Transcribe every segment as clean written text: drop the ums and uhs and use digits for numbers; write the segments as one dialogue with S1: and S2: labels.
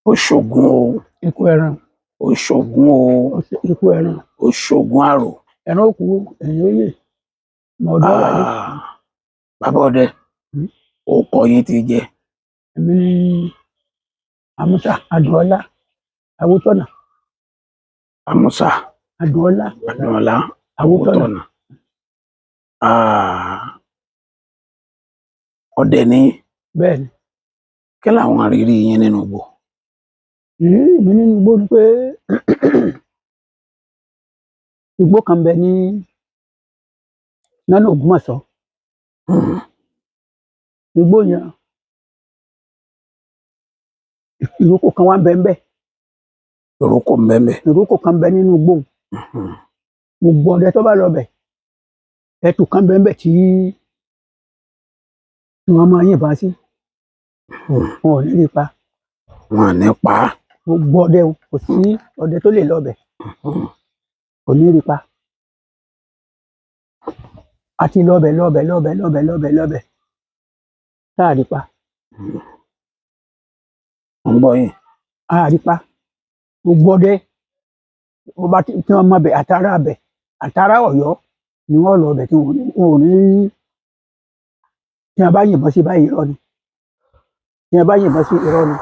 S1: ó ṣògùn o,
S2: ikú ẹran,
S1: ó ṣògùn o,
S2: ikú ẹran,
S1: ó ṣògùn àrò.
S2: ẹran òkú ẹ̀yìn oyè mọ ọdọ wálé.
S1: Bàbá ọdẹ, ó kọ yín ti jẹ.
S2: Èmi ni Àmúsà Adùnọlá Awótọ́nà.
S1: Àmúsà
S2: Adùnọlá
S1: Awótọ́nà. Ọdẹ ní.
S2: Bẹ́ẹ̀ni.
S1: Kí làwọn àrírí yín nínú igbó?
S2: Ìrírí mi nínú igbó ni pé igbó kan bẹ ní nánà Ògbómọ̀ṣọ́. Igbó yẹn ìrókò kan wà ń bẹ ń bẹ.
S1: Ìrókò ń bẹ ń bẹ.
S2: Ìrókò kan bẹ nínú igbó. Gbogbo ọdẹ tó bá lọ bẹ, ẹtù kan bẹ ń bẹ tí wọ́n máa yìnbọn sí. Wọn ò ní rí pa.
S1: Wọn ò ní pa.
S2: Gbogbo ọdẹ kò sí ọdẹ tó lè lọ bẹ, kò ní rí pa. Àti lọ́bẹ̀ táà rí pa.
S1: ń gbọ́ yín.
S2: Àrí pa. Gbogbo ọdẹ tí wọ́n mọ bẹ̀ àtàrà Ọ̀yọ́ ni wọ́n lọ bẹ̀ tí wọn ò ní tí wọ́n bá yìnbọn sí báyìí irọ́ ni. Tí wọ́n bá yìnbọn sí irọ́ ni.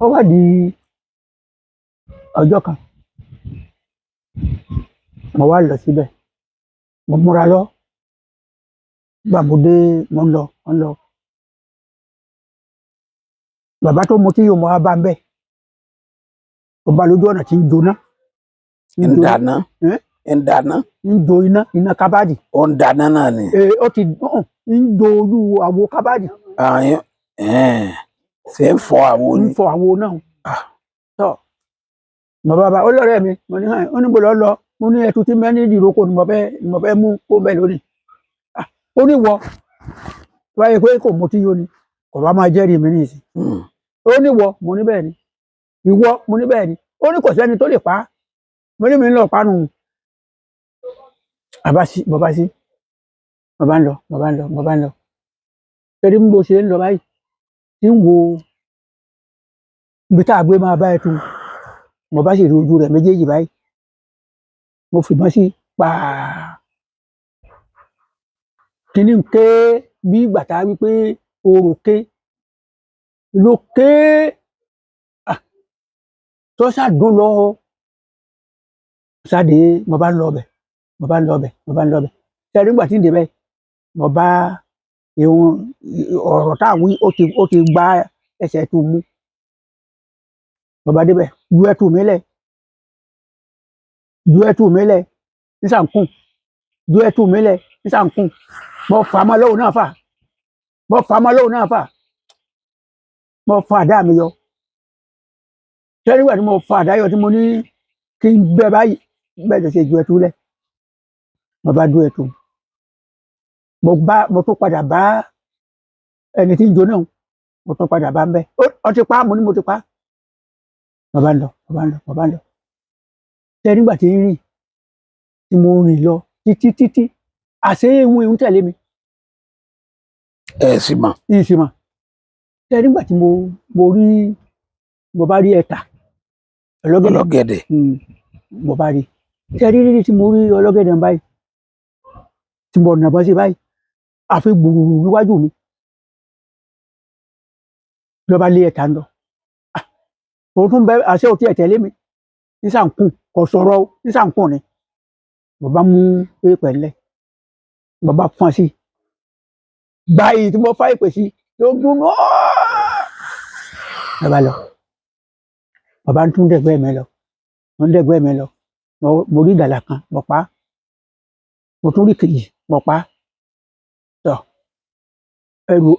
S2: Ó wá di ọjọ́ kan mo wá lọ síbẹ̀, mo múra lọ gbàgbọ́dé mo ń lọ. Bàbá tó mu tí yóò mọ wá bá ń bẹ̀, ọba lójú ọ̀nà tí ń jóná.
S1: ń dáná.
S2: ń jo iná kábàdì.
S1: Ó ń dáná náà ni.
S2: Ó ti ń jo ojú àwo kábàdì.
S1: Ṣé ń fọ àwo ni?
S2: ń fọ àwo náà. Tọ́ bàbá olóòrẹ́ mi mo ní ó ní gbọ́dọ̀ lọ, mo ní ẹtù tí mẹ́ni ìdìrókò ni mo fẹ́ mú kó bẹ́ẹ̀ lónìí. Ó ní wọ wáyé pé kò mú tí yóò ní kò bá máa jẹ́rìí mi ní ìsìn. Ó ní wọ mo ní bẹ́ẹ̀ ni, ìwọ mo ní bẹ́ẹ̀ ni, ó ní kò sẹ́ni tó lè pa á, mo ní mi ń lọ panu. Bàbá ń lọ. Tẹ́lẹ̀ bí mo ṣe ń lọ báyìí tí ń wo ibi tá a gbé máa bá ẹtù, mo bá sì rí ojú rẹ̀ méjèèjì báyìí, mo fìbọn sí pàà. Kíní ń ké bí ìgbà tá a wí pé orò ké ló ké tó ṣàdún lọ ṣáde. Mo bá ń lọ bẹ̀. Tẹ́lẹ̀ nígbà tí ń dé bẹ́ẹ̀ mo bá ọ̀rọ̀ tá a wí ó ti gba ẹsẹ̀ tó mú. Mo bá débẹ̀ ju ẹtù mi lẹ̀ nísànkún. Mo fà á mọ́ lọ́wọ́ náà mo fa àdá mi yọ. Tẹ́lẹ̀ nígbà tí mo fa àdá yọ tí mo ní kí n bẹ báyìí bẹ́ẹ̀ lè ṣe ju ẹtù lẹ̀. Mo bá du ẹtù. Mo tún padà bá ẹni tí ń jó náà, mo tún padà bá ń bẹ. Ó ti pa, mo ní mo ti pa. Mo bá ń lọ. Tẹ́lẹ̀ nígbà tí ń rìn tí mo rìn lọ títí àṣé ìwé ń tẹ̀lé mi.
S1: Sì mà.
S2: Tẹ́lẹ̀ nígbà tí mo bá rí ẹ̀tà
S1: ọlọ́gẹ̀dẹ̀.
S2: Mo bá rí. Tẹ́lẹ̀ rírí tí mo rí ọlọ́gẹ̀dẹ̀ báyìí tí mo nàbọ́ sí báyìí àfi gbùrù níwájú mi lọ́ba lé ẹ̀tà ń lọ. Òun tún bẹ àṣẹ òtí ẹ̀ tẹ̀lé mi nísànkún kò sọ̀rọ̀ nísànkún ni. Mo bá mú pépè ńlẹ̀, mo bá fọ́n sí báyìí tí mo fá ìpè sí tó dún mo bá lọ. Mo bá ń tún dẹ̀gbẹ́ mi lọ. Mo rí ìdàlà kan mo pa á, mo tún rí kejì mo pa á. Tọ́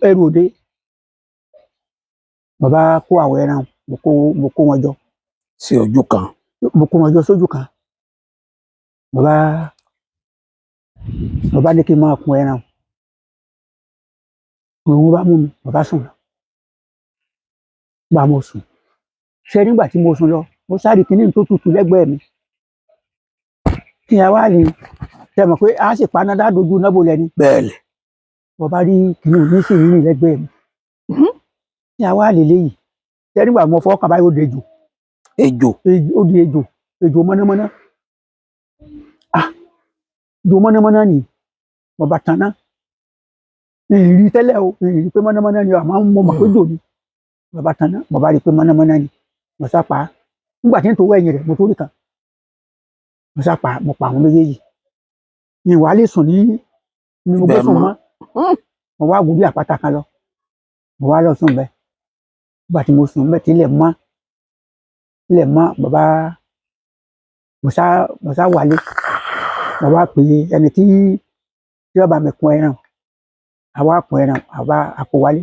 S2: ẹrù òde. Mo bá kó àwọn ẹran mo kó wọn jọ
S1: sí ojú kan.
S2: Mo kó wọn jọ sójú kan. Mo bá ní kí n máa kun ẹran. Òun bá mú mi, mo bá sùn lọ. Gbà mo sùn. Ṣé nígbà tí mo sùn lọ, mo sáré kíní tó tutù lẹ́gbẹ̀ẹ́ mi. Kí ẹ wá ní ṣe mọ̀ pé a sì paná dádojú náà bolẹ̀ ni.
S1: Bẹ́ẹ̀ni.
S2: Mo bá rí kíní òní sì rìn lẹ́gbẹ̀ẹ́ mi. Kí ẹ wá lè léyìí. tẹ nígbà mo fọwọ́ kàn báyìí ó di ejò
S1: ejò
S2: ó di ejò mọ̀nàmọ́ná ejò mọ̀nàmọ́ná ni mo bá tan náà ìrì tẹ́lẹ̀ o ìrì pé mọ̀nàmọ́ná ni àmọ́ mo mọ̀ pé ejò ni mo bá tan náà mo bá rí i pé mọ̀nàmọ́ná ni mo sá pa á nígbà tí n tó wọ ẹ̀yìn rẹ̀ mo tó rí kan mo sá pa mo pa àwọn méjèèjì ìwà lè sùn ní mo gbé sùn mọ́ mo wá gùn bí àpáta kan lọ mo wá lọ sùn bẹ́ẹ̀ nígbà tí mo sùn bẹ́ẹ̀ tí ilẹ̀ mọ́ bàbá mo sá wálé mo wá pè ẹni tí ọba mi kun ẹran àwa kun ẹran àwa àpò wálé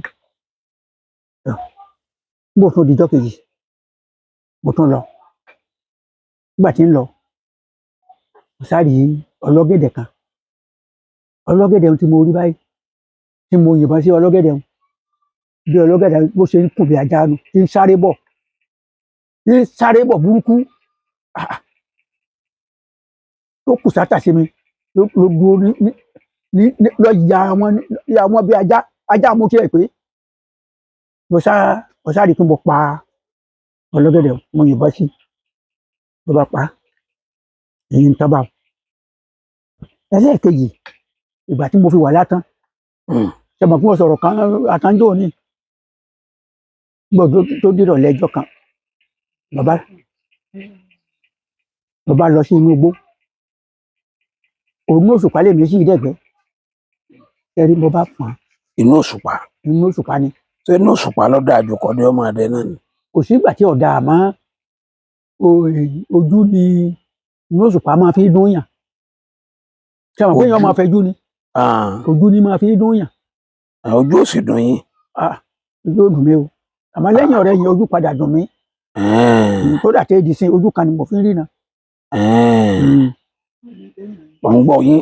S2: mo tún dijọ́ kejì mo tún lọ nígbà tí ń lọ mo sáré ọlọ́gẹ̀dẹ̀ kan ọlọ́gẹ̀dẹ̀ tí mo rí báyìí tí mo yìnbọn sí ọlọ́gẹ̀dẹ̀ bí ọlọ́gẹ̀dẹ̀ bó ṣe ń kùn bí ajá nu tí ń sáré bọ̀ burúkú tó kù sátà sí mi ló dúró lọ ya wọn bí ajá mú tiẹ̀ pé mo sáré tún bọ̀ pa ọlọ́gẹ̀dẹ̀ mo yìnbọn sí ló bá pa èyí ń tábà ẹlẹ́ẹ̀kejì ìgbà tí mo fi wà látàn ṣe mọ̀ pé mo sọ̀rọ̀ kan àtànjọ́ òní gbọ́dọ̀ tó dìrọ̀ lẹ́jọ́ kan bàbá lọ sí inú igbó òun òṣùpá lè méjì dẹ̀gbẹ́ ẹ̀rí mo bá pọ̀n.
S1: inú òṣùpá
S2: ni.
S1: tó inú òṣùpá lọ́dọ̀ àjùkọ́ ní ọmọ adé náà ni.
S2: kò sígbà tí ọ̀dà àmọ́ ojú ni inú òṣùpá máa fi dún yàn ṣe mọ̀ pé èèyàn máa fẹjú ni ojú ni máa fi dún yàn.
S1: ojú ò sì dùn yín.
S2: ojú ò dùn mí o àmọ́ lẹ́yìn ọ̀rẹ́ yẹn ojú padà dùn mí kódà tẹ́ di sin ojú kan ni mo fi ń rí na.
S1: mo ń gbọ́ yín.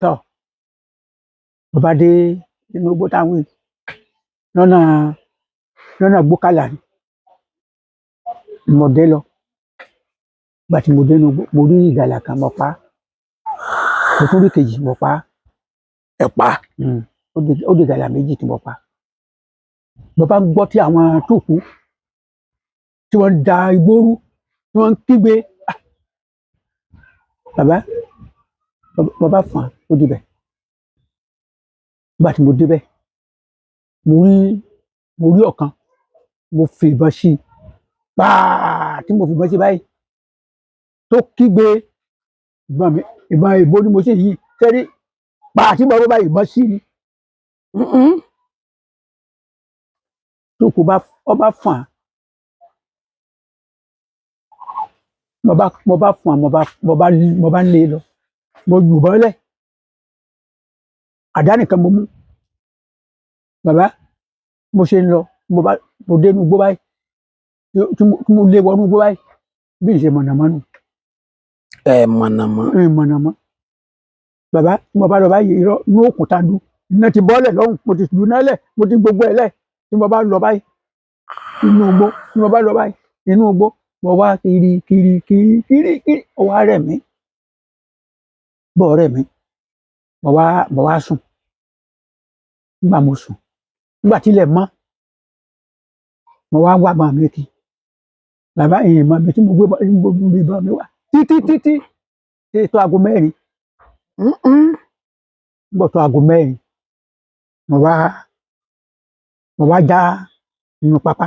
S2: tọ́ bàbá dé inú igbó táwọn lọ́nà gbókàlà ni mo dé lọ gbà tí mo dé inú igbó mo rí ìgalà kan mo pa mo tún rí kejì mo pa
S1: ẹ pa
S2: ó di ìgalà méjì tí mo pa bàbá ń gbọ́ tí àwọn tó kú tí wọ́n da igbó rú tí wọ́n ń kígbe bàbá fàn ó dibẹ̀ nígbà tí mo débẹ̀ mo rí ọ̀kan mo fi ìbọn sí i pàà tí mo fi ìbọn sí báyìí tó kígbe ìbọn ìbò ni mo sì yí sẹ́rí pàà tí mo rọ́ báyìí ìbọn sí ni tó kù ọba fàn mo bá fún mo bá ń lé lọ mo jù bọ́lẹ̀ àdá nìkan mo mú bàbá mo ṣe ń lọ mo dé inú igbó báyìí tí mo lé wọnú igbó báyìí bí ìṣe mọ̀nàmọ́nù. mọ̀nàmọ́ bàbá mo bá lọ báyìí irọ́ ní òkun tá a dún iná ti bọ́lẹ̀ lọ́hùn mo ti dùn náà lẹ̀ mo ti gbogbo ẹ̀ lẹ̀ tí mo bá lọ báyìí inú igbó tí mo bá lọ báyìí inú igbó mo wá kiri ọwọ́ rẹ̀ mí bọ́ ọ̀rẹ́ mi mo wá sùn nígbà mo sùn nígbà tílẹ̀ mọ́ mo wá wá bá mi kí bàbá èèyàn mọ ibi tí mo gbé bá mi wá títí tó aago mẹ́rin nígbà tó aago mẹ́rin mo wá já inú pápá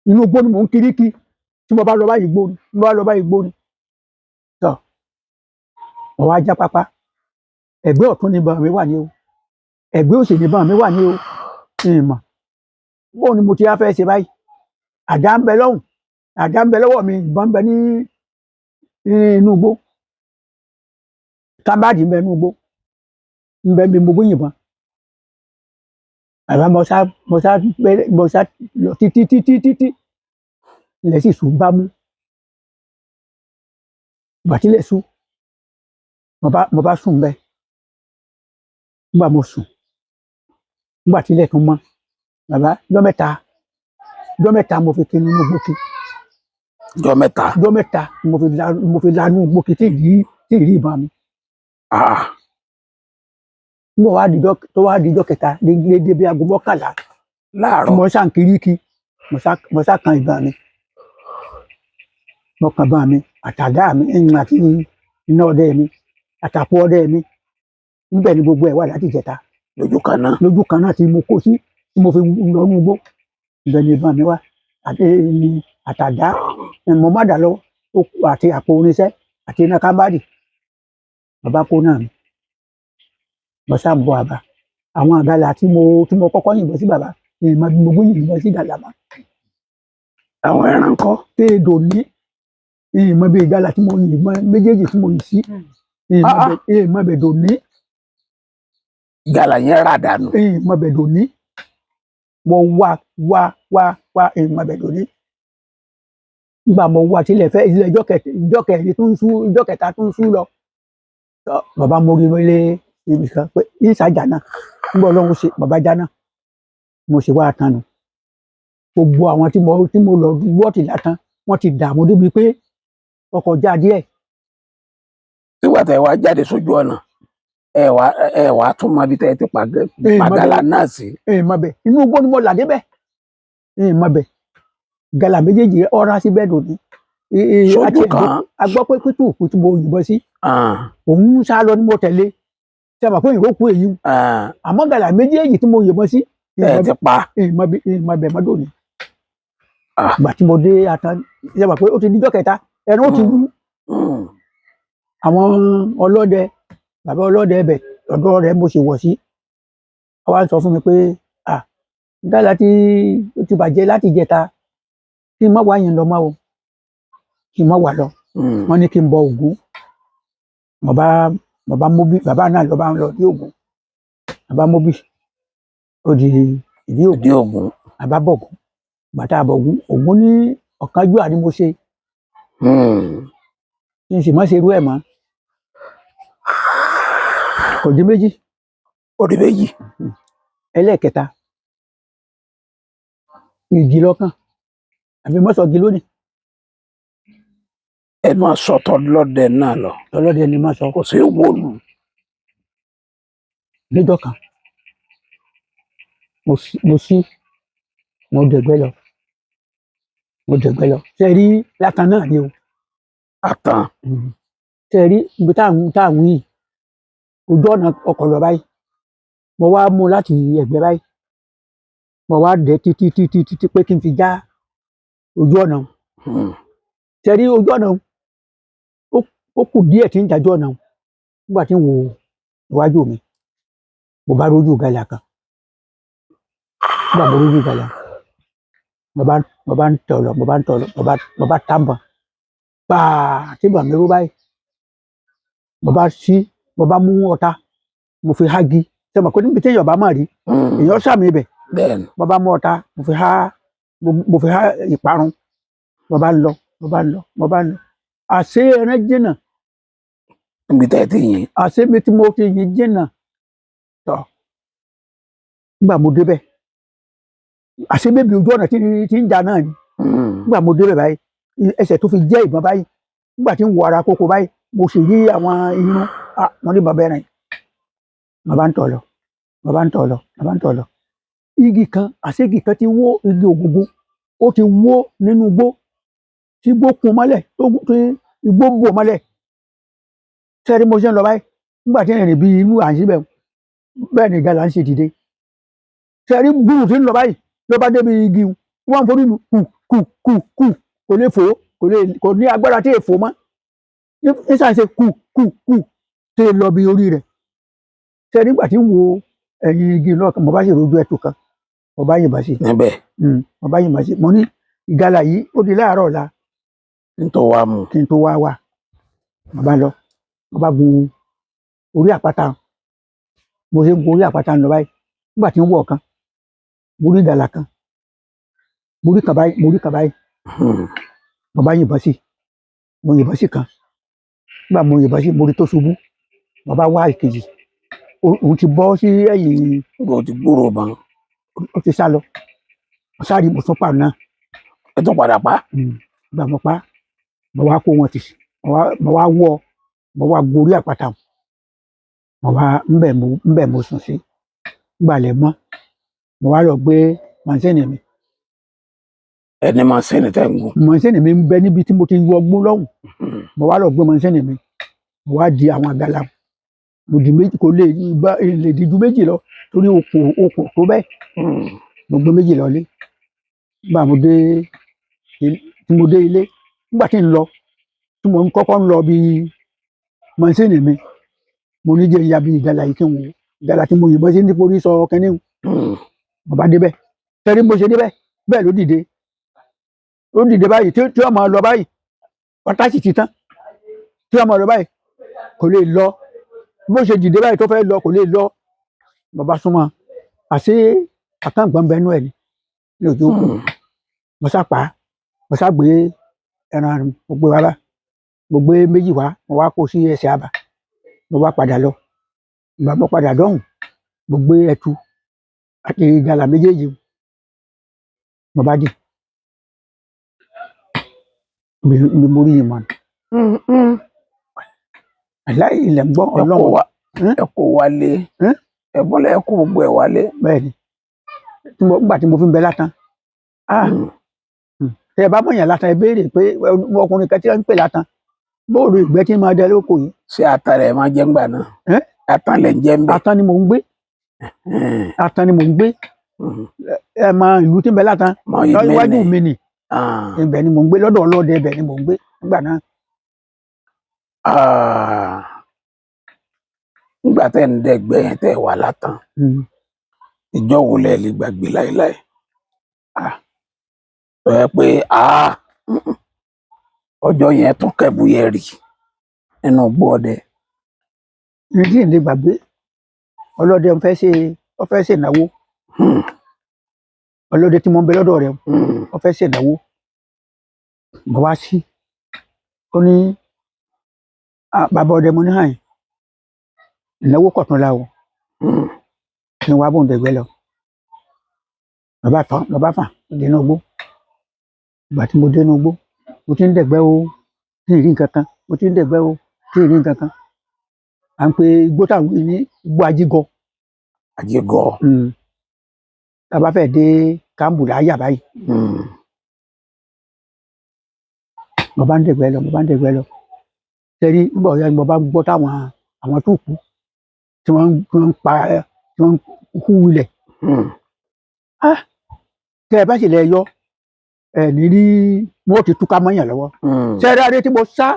S2: inú igbó ni mò ń kiri kí tí mo bá lọ báyìí gbó ni tọ́ mo wá já pápá ẹ̀gbẹ́ ọ̀tún ni bá mi wà ní o ẹ̀gbẹ́ òsì ni bá mi wà ní o ìmọ̀ bóun ni mo ti á fẹ́ ṣe báyìí àdá ń bẹ lọ́wọ́ mi ìbọn ń bẹ ní inú igbó kábàdì ń bẹ inú igbó ń bẹ bí mo gbé yìnbọn àbá mo sá lọ títí ilẹ̀ sì sùn bá mú bàtílẹ̀ sùn mo bá sùn bẹ́ẹ̀ nígbà mo sùn nígbà tílẹ̀ tún mọ́ bàbá ọjọ́ mẹ́ta mo fi kinu inú gbókè
S1: ọjọ́ mẹ́ta
S2: mo fi lanú gbókè tí ìrí ìbọn mi nígbà tó wá dijọ́ kẹta dédé bí aago mọ́kànlá
S1: láàárọ̀
S2: mo ṣàǹkìríkì mo sá kan ìbọn mi mo kàn ìbọn mi àtàdá mi ẹ̀yìn àti iná ọdẹ mi àtàpọ̀ ọdẹ mi níbẹ̀ ni gbogbo ẹ̀ wà láti ìjẹta
S1: lójú kan náà
S2: tí mo kó sí tí mo fi lọ nú igbó ibẹ̀ ni ìbọn mi wà àti àtàdá mo má dà lọ́wọ́ àti àpò oníṣẹ́ àti iná kámbádì bàbá kó náà mi mo sá ń bọ àbá àwọn àgàlà tí mo kọ́kọ́ yìnbọn sí bàbá ìmọ̀ bí mo gbé yìnbọn sí gàlà mọ́
S1: àwọn ẹran kọ́
S2: téèdò ní ìmọ̀ bí ìgàlà tí mo yìnbọn méjèèjì tí mo yìí sí ìmọ̀ bẹ̀ dò ní
S1: ìgàlà yẹn rà dànù
S2: ìmọ̀ bẹ̀ dò ní mo wá ìmọ̀ bẹ̀ dò ní nígbà mo wá tilẹ̀ fẹ́ ilé ìjọ kẹrin tó ń sú ìjọ kẹta tó ń sú lọ bàbá mo rí wọlé ibi kan pé ìsàjà náà nígbà Ọlọ́run ṣe bàbá jáná mo ṣe wá tán nù gbogbo àwọn tí mo lọ wọ́ọ̀tì látàn wọ́n ti dààmú débi pé ọkọ̀ já díẹ̀.
S1: nígbà tẹ wá jáde sójú ọ̀nà ẹ wá tún mọ ibi tẹ ẹ ti pàgàlà náà sí.
S2: mọ bẹ inú igbó ni mo là débẹ̀ mọ bẹ gàlà méjèèjì ọ̀rá sí bẹ́ẹ̀ lónìí.
S1: sójú kan
S2: a gbọ́ pé pítù kù tí mo yìnbọn sí òun sá lọ ni mo tẹ̀lé tí a mọ̀ pé ìrókù èyí àmọ́ gàlà méjèèjì tí mo yìnbọn sí
S1: ẹ ti pa
S2: ìmọ̀ bẹ̀ mọ́dọ̀ ni. ìgbà tí mo dé atan tí a mọ̀ pé ó ti díjọ́ kẹta ẹnu ó ti wú àwọn ọlọ́dẹ bàbá ọlọ́dẹ ẹbẹ̀ ọ̀dọ́ rẹ̀ mo ṣe wọ̀ sí wá sọ fún mi pé gàlà ti bàjẹ́ láti jẹta kí n má wá yín lọ mọ́ o kí n má wà lọ wọ́n ní kí n bọ Ògún bàbá móbì bàbá náà lọ bá ń lọ ní Ògún bàbá móbì ó di ìdí Ògún bàbá bọ̀gún bàtà bọ̀gún Ògún ní ọ̀kánjúà ni mo ṣe kí n sì má ṣe irú ẹ̀ mọ́ kò di méjì ẹlẹ́ẹ̀kẹta ìjì lọ́kàn àbí mọ́sọ̀gì lónìí.
S1: ẹ máa sọ tọlọ́dẹ náà lọ.
S2: tọlọ́dẹ ni máa sọ.
S1: kò sí wọlù.
S2: níjọ́ kan mo dẹ̀gbẹ́ lọ ṣe rí látàn náà ni o.
S1: àtàn.
S2: ṣe rí ibi táwọn yìí ojú ọ̀nà ọkọ̀ lọ báyìí mo wá mú láti ẹ̀gbẹ́ báyìí mo wá dẹ̀ títí pé kí n fi já ojú ọ̀nà ṣe rí ojú ọ̀nà ó kù díẹ̀ tí ń jájú ọ̀nà nígbà tí ń wo iwájú mi mo bá rójú gàlà kan nígbà mo rójú gàlà mo bá ń tọ̀ lọ mo bá tàbọn pàà tí bàmí rú báyìí mo bá mú ọ̀tá mo fi hági ṣe mọ̀ pé níbi tí èèyàn bá mà rí èèyàn sàmì ibẹ̀ mo bá mú ọ̀tá mo fi há ìparun mo bá ń lọ àṣé ẹran jìnnà
S1: níbi tẹ́ ẹ ti yìn.
S2: àṣé mi tí mo fi yìn jìnnà tọ̀ nígbà mo débẹ̀ àṣé bébí ojú ọ̀nà tí ń jà náà ni nígbà mo débẹ̀ báyìí ẹsẹ̀ tó fi jẹ́ ìbọn báyìí nígbà tí ń wọ ara kókó báyìí mo sì rí àwọn irun wọn ní bàbá ẹran yìí mo bá ń tọ̀ lọ igi kan àṣé igi kan ti wó igi ògùngùn ó ti wó nínú igbó tí igbó kún mọ́lẹ̀ tí igbó bò mọ́lẹ̀ sẹ́rí mo ṣe ń lọ báyìí nígbà tí ẹ̀rìn bíi inú à ń síbẹ̀ bẹ́ẹ̀ ni gàlà ń ṣe dìde sẹ́rí gbúrú tí ń lọ báyìí ló bá débi igi wọn forí lu kù kò lè fò kò ní agbára tí èèfò mọ́ nísàn ṣe kù tí lọ bí orí rẹ̀ sẹ́rí nígbà tí ń wo ẹ̀yìn igi náà mo bá sì rojú ẹ̀tù kan mo bá yìnbọn sí mo ní ìgalà yìí ó di láàárọ̀ ọ̀la kí n tó wá wà mo bá lọ mo bá gun orí àpáta mo ṣe ń gun orí àpáta lọ báyìí nígbà tí ń wọ̀ kan mo rí ìgalà kan mo rí kan báyìí mo bá yìnbọn sí kan nígbà mo yìnbọn sí mo rí tó ṣubú mo bá wá ìkejì òun ti bọ́ sí ẹ̀yìn
S1: gbòòrò bàn
S2: ó ti sá lọ sáré mo tún pàrọ̀ náà
S1: ẹ tún padà pa.
S2: gbà mo pa mo wá kó wọn tì mo wá gorí àpáta mo wá ńbẹ̀ mo sùn sí gbàlẹ̀ mọ́ mo wá lọ gbé mansẹ́nì mi
S1: ẹni mọ́sẹ́nì tẹ́ ń gùn.
S2: mọ̀nsẹ́nì mi ń bẹ níbi tí mo ti wọ gbó lọ́hùn mo wá lọ gbé mọ̀nsẹ́nì mi mo wá di àwọn àgàlà mo di méjì kò lè di ju méjì lọ torí okò tó bẹ́ẹ̀ mo gbé méjì lọ lé nígbà tí mo dé ilé nígbà tí ń lọ tí mo ń kọ́kọ́ ń lọ bí mọ̀nsẹ́nì mi mo ní jẹ́ ìyá bí ìgalà yìí kí n wò ìgalà tí mo yìnbọn sí ní forí sọ kẹ́ni mo bá débẹ̀ tẹ́rí mo ṣe débẹ̀ bẹ́ẹ̀ ló dìde báyìí tí wọ́n máa lọ báyìí pàtàkì ti tán tí wọ́n máa lọ báyìí kò lè lọ bó ṣe dìde báyìí tó fẹ́ lọ kò lè lọ bàbá súnmọ́ àṣé àkàǹgbọ̀n bẹ́ẹ̀ nú ẹ̀ ní òjò kù mo sá pa mo sá gbé ẹran mo gbé wá bá mo gbé méjì wá mo wá kó sí ẹsẹ̀ àbà mo wá padà lọ ìgbà mo padà dọ́hùn mo gbé ẹtu àti ìgalà méjèèjì mo bá dì mi mo rí ìmọ̀ aláì ilẹ̀ ń gbọ́ ọlọ́run
S1: ẹ kó wálé ẹ̀bùn lẹ kó gbogbo ẹ̀ wálé.
S2: bẹ́ẹ̀ni nígbà tí mo fi ń bẹ látàn tẹ bá mọ̀yàn látàn ẹ béèrè pé ọkùnrin kan tí wọ́n ń pè látàn bóòlù ìgbẹ́ tí máa dẹ lóko yìí.
S1: ṣé ata rẹ̀ máa jẹ́ ńgbà náà atan lẹ̀ ń jẹ́ ń bẹ̀.
S2: atan ni mò ń gbé atan ni mò ń gbé ẹ mọ ìlú tí ń bẹ látàn iwájú mi nì ibẹ̀ ni mò ń gbé lọ́dọ̀ ọlọ́dẹ ibẹ̀ ni mò ń gbé nígbà náà.
S1: nígbà tẹ́ ń dẹ́gbẹ́ yẹn tẹ́ wà látàn ìjọ wo lẹ lè gbàgbé láéláé tó yẹ pé ọjọ́ yẹn tún kẹ́bùyẹ rì nínú igbó ọdẹ.
S2: ní kí n lè gbàgbé ọlọ́dẹ ń fẹ́ ṣe ìnáwó ọlọ́dẹ tí mo ń bẹ lọ́dọ̀ rẹ̀ ó fẹ́ ṣe ìnáwó mo wá sí ó ní bàbá ọdẹ mo ní hàn ìnáwó kọ̀tún la o kí n wá bóun dẹ̀gbẹ́ lọ bàbá fà dénú igbó ìgbà tí mo dénú igbó mo ti ń dẹ̀gbẹ́ o tí ì rí nǹkan kan mo ti ń dẹ̀gbẹ́ o tí ì rí nǹkan kan à ń pe igbó táwọn ní igbó ajígọ.
S1: Ajígọ.
S2: tá a bá fẹ́ dé kámbù láyà báyìí mo bá ń dẹ̀gbẹ́ lọ tẹ́rí nígbà ọ̀yá ni mo bá gbọ́ táwọn àwọn tó kú tí wọ́n ń hú ilẹ̀ tẹ́ ẹ bá sì lẹ yọ ẹ ní rí wọ́n ti túká mọ́yàn lọ́wọ́ tẹ́rí adé tí mo sá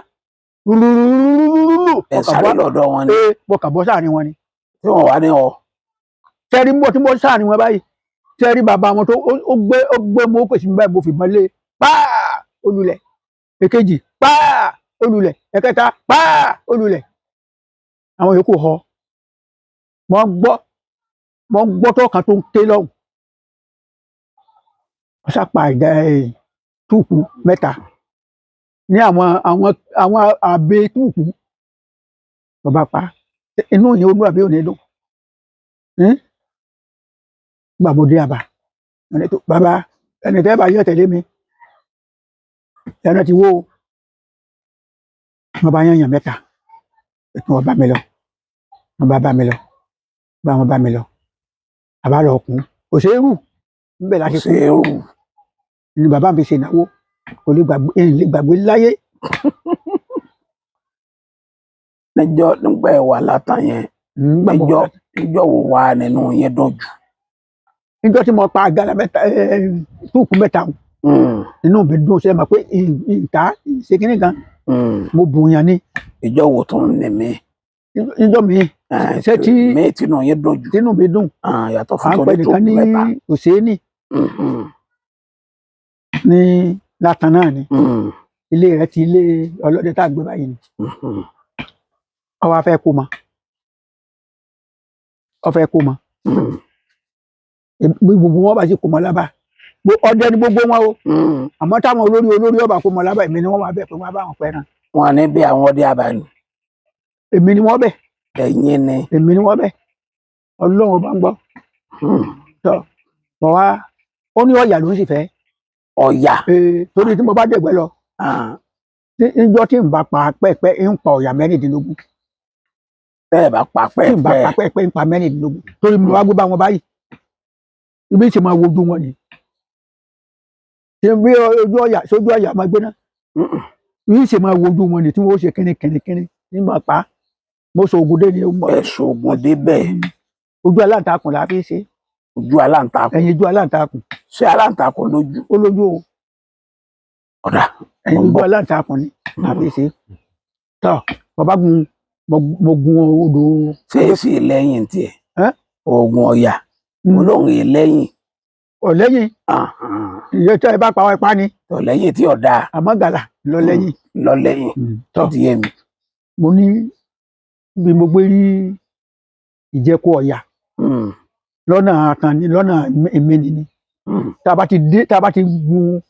S1: ẹ sáré lọ́dọ̀ wọn ni
S2: mo kà bọ́ sáàrin wọn ni
S1: tí wọ́n wá ní ọ.
S2: tẹ́rí mo tí mo sáàrin wọn báyìí tẹ́rí bàbá wọn tó ó gbé mo pèsè mi báyìí mo fi mọ́ lé páà olùlẹ̀ èkejì páà olùlẹ̀ ẹ̀kẹta páà olùlẹ̀ àwọn yòókù họ mo gbọ́ tó kan tó ń ké lọ́hùn wọ́n sápá ìdá túùkù mẹ́ta ní àwọn àbẹ túùkù bàbá pa inú yẹn olú àbí òní dùn gbà mo dé àbá bàbá ẹni tẹ́ bá yẹ tẹ̀lé mi ẹni tí wó wọn bá yàn mẹ́ta ètò wọn bá mi lọ wọn bá mi lọ wọn bá mi lọ àbá lọ kún kò ṣeé rù níbẹ̀ láti kú ni bàbá mi ṣe ìnáwó kò lè gbàgbé láyé.
S1: nígbà ẹ wà látàn yẹn níjọ́ wo wà nínú yẹn dùn jù.
S2: níjọ́ tí mo pa àgàlà mẹ́ta túùkù mẹ́ta inú mi dùn ṣe mọ̀ pé ìta ìṣèkínní kan mo bùnyàn ni.
S1: ìjọ wo tún ní mi.
S2: ìjọ mi ṣe tí
S1: tinú yẹn dùn jù.
S2: tinú mi dùn.
S1: yàtọ̀ fún tó ní túùkù mẹ́ta.
S2: Òṣèénì ní látàn náà ni ilé rẹ̀ ti ilé ọlọ́dẹ tá a gbé báyìí ni ó wá fẹ́ kó mọ gbogbo wọn bá sì kó mọ lábà ọdẹ ni gbogbo wọn o àmọ́ táwọn olórí ọba kó mọ lábà èmi ni wọn máa bẹ pé wọn bá wọn pẹ náà.
S1: wọn ní bí àwọn ọdẹ àbáni.
S2: èmi ni wọn bẹ.
S1: ẹ̀yin ni.
S2: èmi ni wọn bẹ Ọlọ́run ọba ń gbọ́ tọ mọ wá ó ní ọ̀yà ló ń sì fẹ́.
S1: ọ̀yà.
S2: torí tí mo bá dẹ̀gbẹ́ lọ níjọ́ tí n bá pa pẹ́ẹ́pẹ́ ń pa ọ̀yà mẹ́rìndínlógún.
S1: bẹ́ẹ̀ bá pa pẹ́ẹ́pẹ́.
S2: tí n bá pa pẹ́ẹ́pẹ́ ń pa mẹ́rìndínlógún torí mo wá gbé bá wọn báyìí ibi tí máa wojú wọn ni ṣe bí ojú ọ̀yà sójú ọ̀yà máa gbéná yìí ṣe máa wojú wọn ni tí wọ́n ṣe kínníkínní ní máa pa mo sọ ògùn dé ni
S1: ẹ ṣoògùn débẹ̀
S2: ojú aláǹtakùn la fi ṣe
S1: ojú aláǹtakùn
S2: ẹ̀yìn ojú aláǹtakùn
S1: ṣé aláǹtakùn lójú
S2: ó lójú o
S1: ọ̀dà
S2: ẹ̀yìn ojú aláǹtakùn ni la fi ṣe tọ́ bàbá gun mo gun odò
S1: ṣé èsì lẹ́yìn tiẹ̀
S2: ẹ́
S1: oògùn ọ̀yà olóhùn yìí lẹ́yìn
S2: ọ̀lẹ́yìn ìyẹn tí ẹ bá pa ọ ipá ni
S1: ọ̀lẹ́yìn tí ọ̀dà
S2: àmọ́ gàlà lọ lẹ́yìn
S1: lọ lẹ́yìn tó ti yé mi.
S2: mo ní bí mo gbé rí ìjẹko ọ̀yà lọ́nà àkànní lọ́nà ìmẹ́ni ni tá a bá ti gun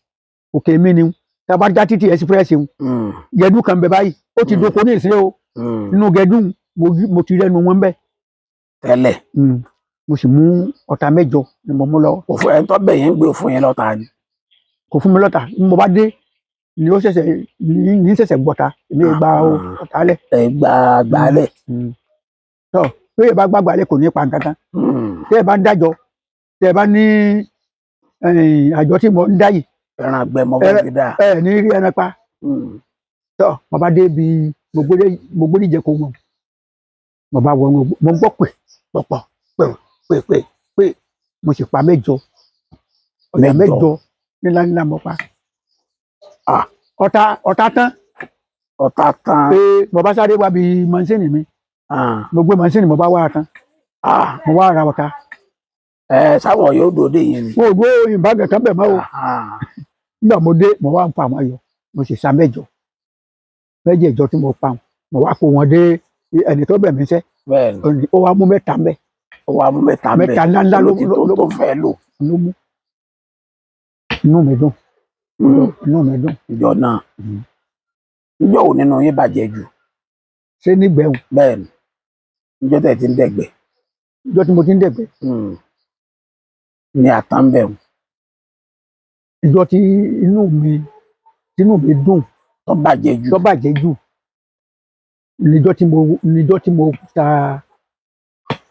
S2: òkè ìmẹ́ni tá a bá já títí ẹsipírẹ́sì gẹ̀dú kan bẹ báyìí ó ti doko ní ìsín o nínú gẹ̀dú mo ti rẹ́nu wọn bẹ́ẹ̀
S1: tẹ́lẹ̀
S2: mo sì mú ọ̀tá 8 ni mo mú lọ.
S1: òfin ẹ̀ tọ́ bẹ̀ yẹn ń gbé fún yẹn lọ́ta ni.
S2: kò fún mi lọ́tà mo bá dé ni ó ṣẹ̀ṣẹ̀ gbọ́ta èmi gba ọ̀tá lẹ̀.
S1: ẹ gba àgbálẹ̀.
S2: tó bí ẹ bá gbàgbálẹ̀ kò ní pa nǹkan kan tẹ́ ẹ bá ń dájọ́ tẹ́ ẹ bá ní àjọ tí mo ń dá yìí.
S1: ẹran àgbẹ̀ mọ fẹ́ fi dá.
S2: ẹ ní rí ẹran pa. tó mo bá dé bí mo gbé ìjẹko wọn mo bá wọnú mo gbọ́ pè pọ̀pọ̀ pé mo sì pa 8 ọ̀yà 8 nílá mo pa. ọ̀tá tán. pé mo bá sáré wá bí mọ́sínì mi mo gbé mọ́sínì mo bá wá tán mo wá ra ọ̀tá.
S1: sáwọn yóò dòde yẹn ni.
S2: mo gbé òyìnbá kankan bẹ̀ mọ́ o nígbà mo dé mo wá ń fa àwọn ayọ̀ mo sì sa 8 tí mo pa mo wá kó wọn dé ẹni tó bẹ̀ mí sẹ́ ó wá mú 3 mbẹ́.
S1: ó wá mú 3 mbẹ́
S2: 3 ńláńlá ló
S1: tó fẹ́ lò.
S2: ló mú inú mi dùn.
S1: ìjọ náà ìjọ wo nínú yín bàjẹ́ jù.
S2: ṣé nígbẹ̀hùn.
S1: bẹ́ẹ̀ ni ìjọ tẹ̀ ti ń dẹ̀gbẹ́.
S2: ìjọ tí mo ti ń dẹ̀gbẹ́.
S1: ní àtàǹbẹ̀hùn.
S2: ìjọ tí inú mi dùn.
S1: tó bàjẹ́ jù.
S2: níjọ tí mo ta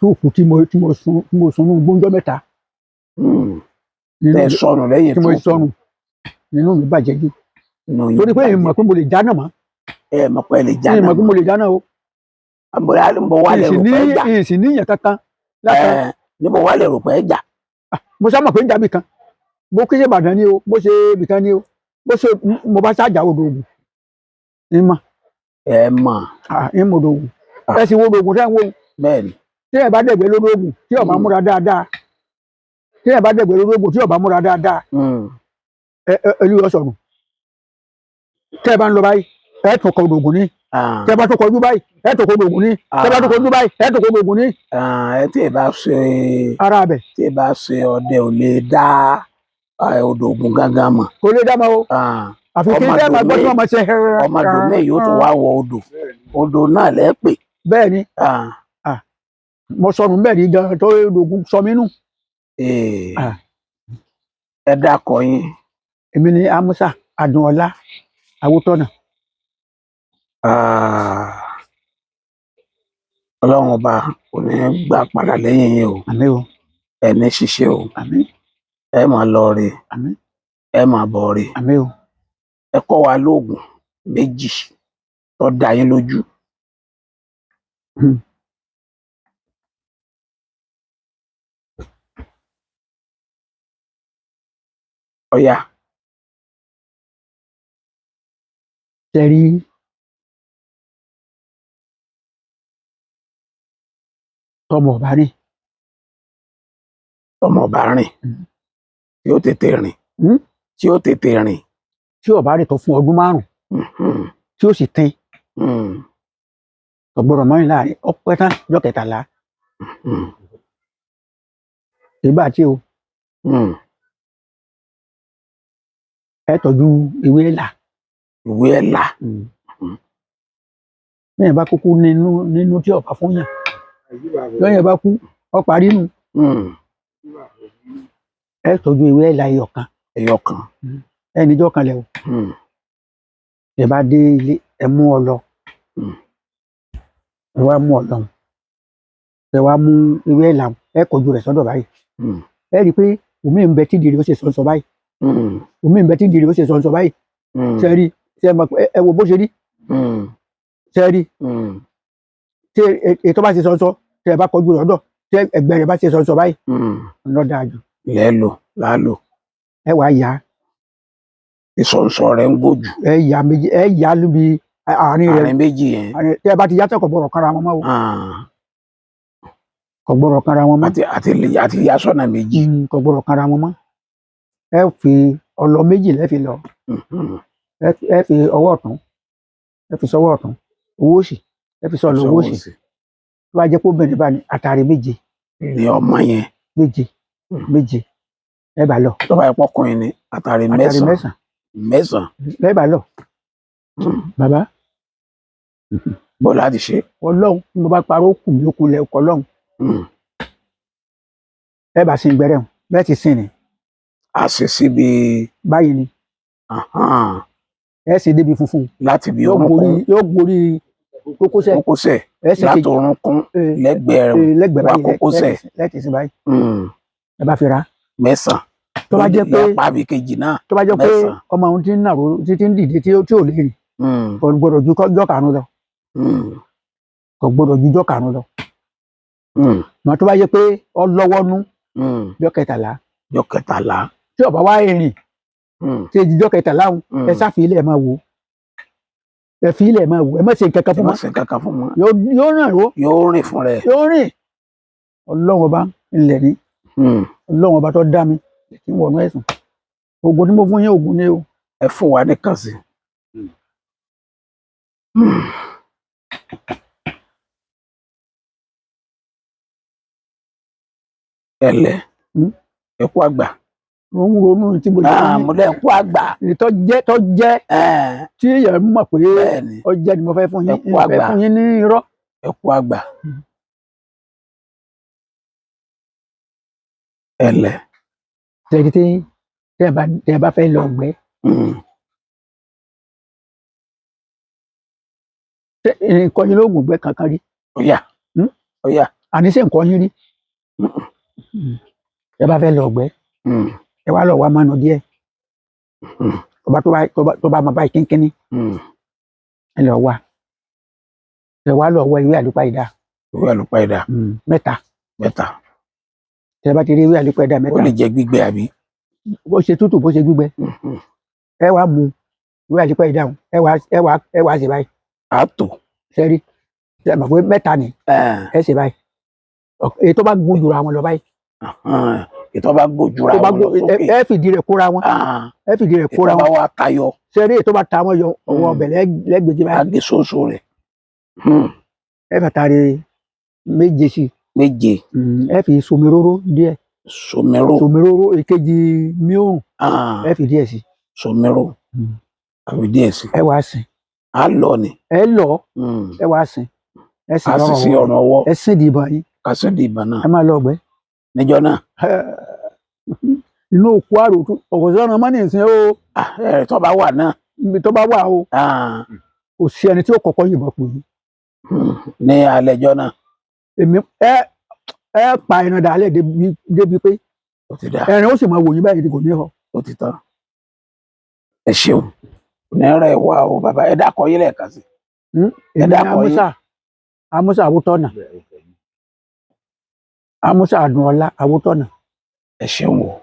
S2: tóòkù tí mo sun ní gbóńjọ́ 3.
S1: tẹ sọnù lẹ́yìn
S2: tí mo sọnù nínú mi bàjẹ́ jù. torí pé èmi mọ̀ pé mo lè jáná mọ́.
S1: ẹ mọ̀ pé lè jáná.
S2: èmi mọ̀ pé mo lè jáná o.
S1: níbo wà lè rò pé ẹ jà.
S2: ìsìn níyàn kankan.
S1: níbo wà lè rò pé ẹ jà.
S2: mo sá mọ̀ pé ń jà bìkan bó kí ṣe Ìbàdàn ni o bó ṣe bìkan ni o bó ṣe mo bá ṣáàjà odò Ògùn ń mọ̀.
S1: ẹ mọ̀.
S2: ń mọ̀ odò Ògùn ẹ sì wo odò Ògùn tẹ́ ń wò.
S1: bẹ́ẹ̀ni.
S2: tí ẹ bá dẹ̀gbẹ́ lórí Ògùn tí ó bá múra dáadáa tí ẹ bá dẹ̀gbẹ́ lórí Ògùn tí ó bá múra dáadáa ẹlú yọ sọnù. tẹ́ ẹ bá ń lọ báyìí ẹ tún kọ odò Ògùn ní. tẹ́ ẹ bá tún kọjú báyìí ẹ tún kọ odò Ògùn ní. tẹ́ ẹ bá tún kọjú báyìí ẹ tún kọ odò Ògùn ní.
S1: ẹ tí ẹ bá ṣe
S2: ara bẹ.
S1: tí ẹ bá ṣe ọdẹ ò lè dá odò Ògùn gángan mọ̀.
S2: kò lè dá mọ́ o. àfi kí ẹ máa gbọ́ tí wọ́n máa ṣe hẹ́rẹ́.
S1: ọmọdé mi yóò tún wá wọ odò náà lẹ́pẹ̀.
S2: bẹ́ẹ̀ ni mo sọnù mẹ́rin gan tó odò Ògùn sọ mí nù.
S1: ẹ dákọ yín.
S2: èmi ni Amusa Adùnọlá Awótọ́nà.
S1: Ọlọ́run ọba kò ní gbà padà lẹ́yìn yín o.
S2: àmín o.
S1: ẹ ní ṣiṣẹ́ o.
S2: àmín.
S1: ẹ máa lọ rè.
S2: àmín.
S1: ẹ máa bọ̀ rè.
S2: àmín o.
S1: ẹ kọ́ wa lóògùn 2 tó dá yín lójú. ọ̀yá.
S2: tẹ̀rí tọmọ ọba rìn.
S1: tọmọ ọba rìn tí ó tètè rìn. tí ó tètè rìn.
S2: tí ọba rìn tó fún ọdún 5 tí ó sì tin. ọgbọrọ mọ́rin láàrin ọpẹ́ tán ọjọ́ 13. ìgbà tí o ẹ tọ́jú ewé ẹ̀là.
S1: ìwé ẹ̀là.
S2: lẹ́yìn bá kúkú nínú tí ọba fún yàn lẹ́yìn bá kú ọ parí nù. ẹ tọ́jú ewé ẹ̀là
S1: ẹyọkan.
S2: ẹnìjọ́ kan lẹ̀ o. ẹ bá dé ilé ẹ mú ọ lọ. ẹ wá mú ọ lọ ẹ wá mú ewé ẹ̀là ẹ kọjú rẹ̀ sọ́dọ̀ báyìí. ẹ rí i pé omi ń bẹ tí ìdí rẹ̀ ó ṣe sọ báyìí omi ìbẹ tí ìdìrí ó ṣe sọ̀nsọ̀ báyìí sẹ́rí ṣe ẹ wo bó ṣe rí sẹ́rí tí ètò bá ṣe sọ̀nsọ̀ tí ẹ bá kọjú lọ́dọ̀ tí ẹgbẹ́ rẹ̀ bá ṣe sọ̀nsọ̀ báyìí ọ̀nà dáa jù.
S1: lálò.
S2: ẹ wàá yá.
S1: ìsọ̀nsọ̀ rẹ̀ ń gbójú.
S2: ẹ yá níbi àárín rẹ̀.
S1: àárín méjì yẹn.
S2: tí ẹ bá ti yàtọ̀ kò gbọ́dọ̀ kára wọn mọ́ o. kò gbọ́dọ̀ kára wọn mọ́.
S1: àti yá sọ́nà méjì.
S2: kò gbọ́dọ̀ kára wọn mọ́. ẹ fi ọlọ méjì lẹ́fi lọ. ẹ fi ọwọ́ ọ̀tún ẹ fi sọ́wọ́ ọ̀tún owó òsì ẹ fi sọ́ọ̀lù owó òsì. tó bá jẹ́ pé obìnrin bá ní àtàrí méje.
S1: ní ọmọ yẹn.
S2: méje ẹ bá lọ.
S1: tó bá yẹ pọkùnrin ni àtàrí mẹ́sàn-án.
S2: ẹ bá lọ. bàbá.
S1: bó láti ṣe.
S2: ọlọ́run tí mo bá parọ́ kù mí ó kú lẹ ọkọ ọlọ́run. ẹ bá sin gbẹrẹ hàn bẹ́ẹ̀ ti sin ni.
S1: a ṣe síbi.
S2: báyìí ni. ẹ ṣe débi funfun.
S1: láti bí orúnkún.
S2: yóò gborí kókósẹ̀.
S1: láti orúnkún lẹ́gbẹ̀ẹ́ wa kókósẹ̀.
S2: lẹ́ẹ̀tì sí báyìí. ẹ bá fi ra.
S1: mẹ́sàn-án.
S2: tó bá jẹ́ pé
S1: pàbí kejì náà.
S2: tó bá jẹ́ pé ọmọ òun ti ń nàró títí ń dìde tí ò lè rìn. kò gbọdọ̀ ju ọjọ́ karùn-ún lọ. kò gbọdọ̀ ju ọjọ́ karùn-ún lọ. mọ tó bá jẹ́ pé ọlọ́wọ́nú. ọjọ́ kẹtàlá. tí ọba wá rìn. tí ìjọ kẹtàlá ẹ sáfi ilé ẹ máa wò. ẹ fi ilé ẹ máa wò ẹ má ṣe nǹkan kan fún wọn. yóò rìn ró.
S1: yóò rìn fún rẹ.
S2: yóò rìn. ọlọ́run ọba ńlẹ̀ ní. ọlọ́run ọba tó dá mi kí n wọnú ẹ̀sùn. oògùn tí mo fún yín oògùn ni o.
S1: ẹ fún wa nìkan sí. ẹlẹ ẹ kú àgbà.
S2: mo ń ronú tí mo jẹ
S1: mo lẹ kú àgbà.
S2: tó jẹ tí èèyàn mọ̀ pé ọjẹ ni mo fẹ́ fún yín fẹ́ fún yín ní irọ́.
S1: ẹ kú àgbà. ẹlẹ.
S2: tẹ̀lé tí ẹ bá fẹ́ lọ gbẹ́. nǹkan yín lóògùn gbẹ́ kankan rí.
S1: ó yá.
S2: àníṣe nǹkan yín rí. ẹ bá fẹ́ lọ gbẹ́. ẹ wá lọ wá mánu díẹ̀. tó bá máa báyìí kínkínní. ẹ lọ wá. ẹ wá lọ wá ìwé àlùpàídà.
S1: ìwé àlùpàídà.
S2: mẹ́ta. tẹ bá ti rí ìwé àlùpàídà mẹ́ta.
S1: ó lè jẹ gbígbẹ àbí.
S2: bó ṣe tútù bó ṣe gbígbẹ. ẹ wá mu ìwé àlùpàídà ẹ wá ṣe báyìí.
S1: a tò.
S2: sẹ́rí ṣe mọ̀ pé mẹ́ta ni. ẹ ṣe báyìí. èyí tó bá gùn jùra wọn lọ báyìí.
S1: ètò bá gbójúra wọn lọ sókè.
S2: ẹ fìdí rẹ̀ kóra wọn. ẹ fìdí rẹ̀ kóra wọn.
S1: ètò bá wà tayọ.
S2: sẹ́rí ètò bá ta wọn yọ ọwọ́ ọbẹ̀ lẹ́gbẹ̀jẹ̀ báyìí.
S1: agé soso rẹ̀.
S2: ẹ fàtàrí méje sí. ẹ fi somiroro díẹ̀. somiroro èkejì miorun. ẹ fi díẹ̀ sí.
S1: somiro àfi díẹ̀ sí.
S2: ẹ wá sìn.
S1: a lọ ni.
S2: ẹ lọ ẹ wá sìn. ẹ sìn
S1: lọ́rùn ọwọ́.
S2: ẹ sìn di ìbọn yín.
S1: ká sìn di ìbọn náà.
S2: ẹ máa lọ ọgbẹ.
S1: níjọ́ náà.
S2: inú òkú àrò ọ̀gọ̀sọ́nà mọ́nì ìsìn o.
S1: tó bá wà náà.
S2: ibi tó bá wà o. kò sí ẹni tí ó kọ́kọ́ yìnbọn pè mí.
S1: ní alẹ́jọ́ náà.
S2: èmi ẹ pa ẹran dàálẹ̀ débi pé ẹran ó sì máa wò yín báyìí kò ní họ.
S1: ó ti tán. ẹ ṣeun náírà ẹ wá o bàbá ẹ dákọ yín lẹ́ẹ̀kan sí.
S2: ẹ dákọ yín. Amusa Awótọ́nà. Amusa Àdùnọlá Awótọ́nà.
S1: ẹ ṣeun o.